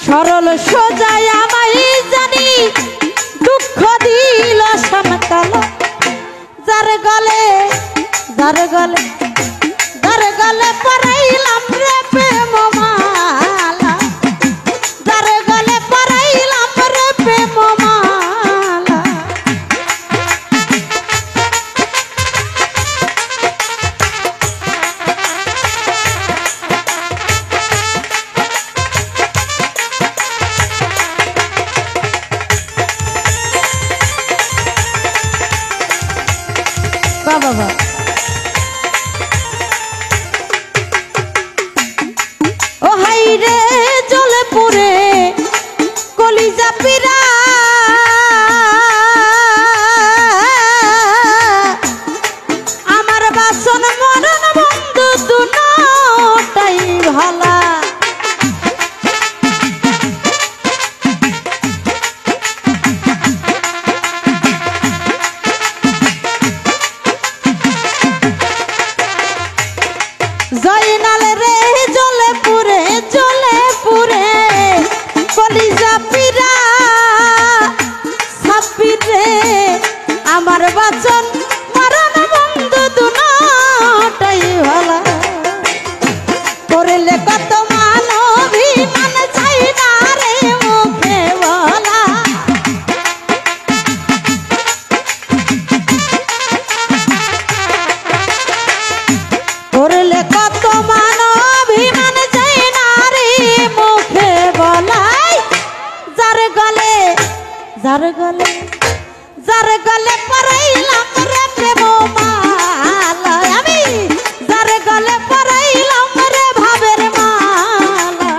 সরল সোজাই আমায় জানি দুঃখ দিল সমতলা যার গলে পরাইলাম রে প্রেম মালা যার গলে পরাইলাম রে প্রেম মালা বাবা ও হাই রে জ্বলে পুরে কলিজা পিরা আমার বাসন মরণ বন্ধু দুটাই ভালা জয়নাল রে জ্বলে পুরে কলিজা পিরা সাব্বির রে আমার বাচন মরণ বন্ধু দুটাই ভালা করলে কত মানবী মান চাই না রে মুখে বলা করলে কত মানবী মান চাই না রে মুখে বলাই যার গলে পরাইলাম রে প্রেম মালা আমি যার গলে পরাইলাম রে ভাবের মালা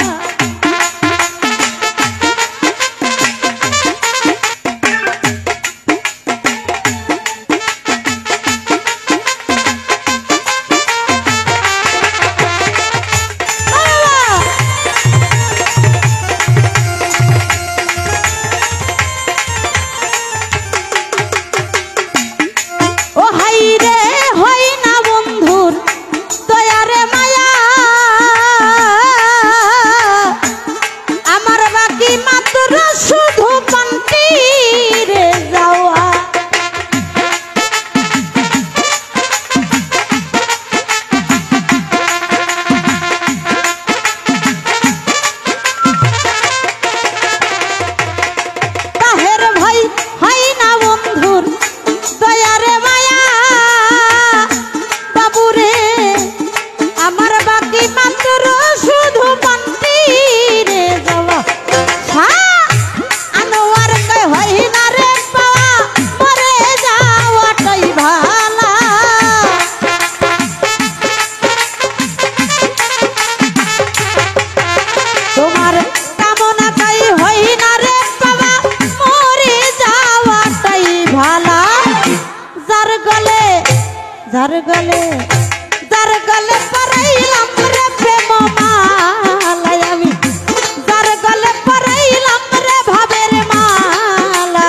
যার গলে পরাইলাম রে প্রেম মালা আমি যার গলে পরাইলাম রে ভাবের মালা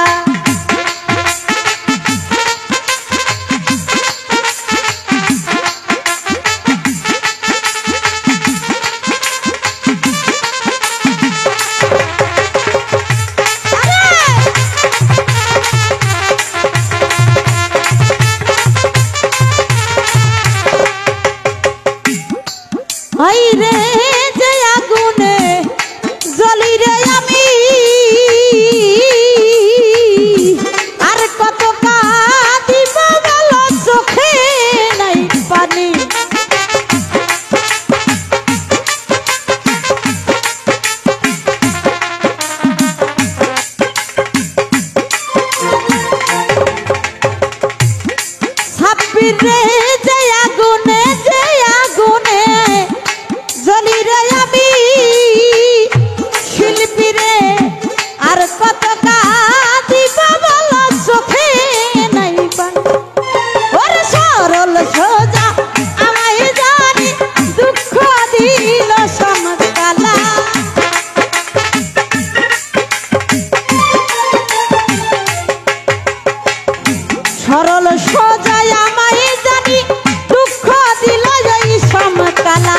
হাই রে যে আগুনে জ্বলি রে আমি আর কত কাঁদিব বলো চোখে নাই পানি ছাব্বির রে যে আগুনে জ্বলি রে আমি শিল্পী রে আর কত কাঁদিব বলো চোখে নাই পানি ওরে সরল সোজা আমায় জানি দুঃখ দিল সমকালা সরল সোজা আমায় জানি দুঃখ দিল এই সমকালা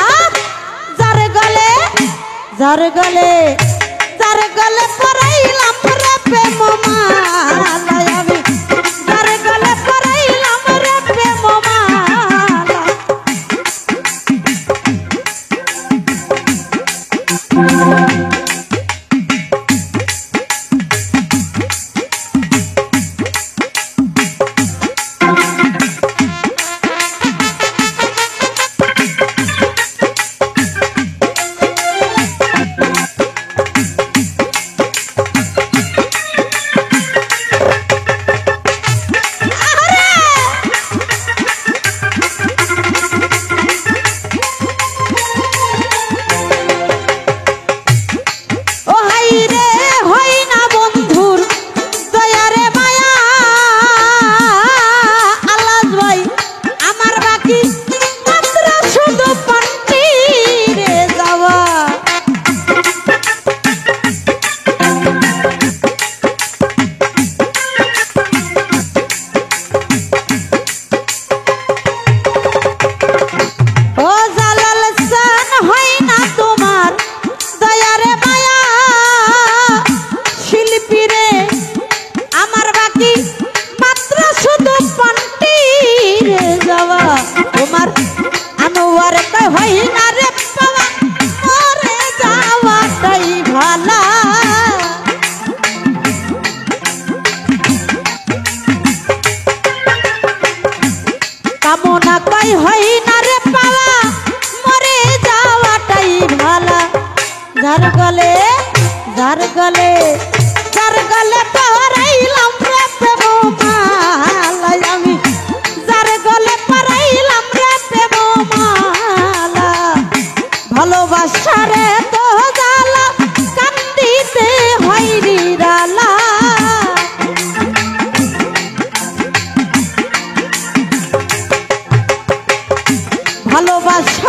যার গলে পরাইলাম রে প্রেম মালা আমি যার গলে পরাইলাম রে প্রেম মালা তোমার আনোয়ার কই হই না রে পাওয়া মরে যাওয়াটাই ভালা কামনা কই হই না রে পাওয়া মরে যাওয়াটাই ভালা যার গলে পরাইলাম রে প্রেম মালা আমি যার গলে পরাইলাম রে প্রেম মালা ভালোবাসা রে তো জ্বালা কান্দিতে হয় নিরালা ভালোবাসা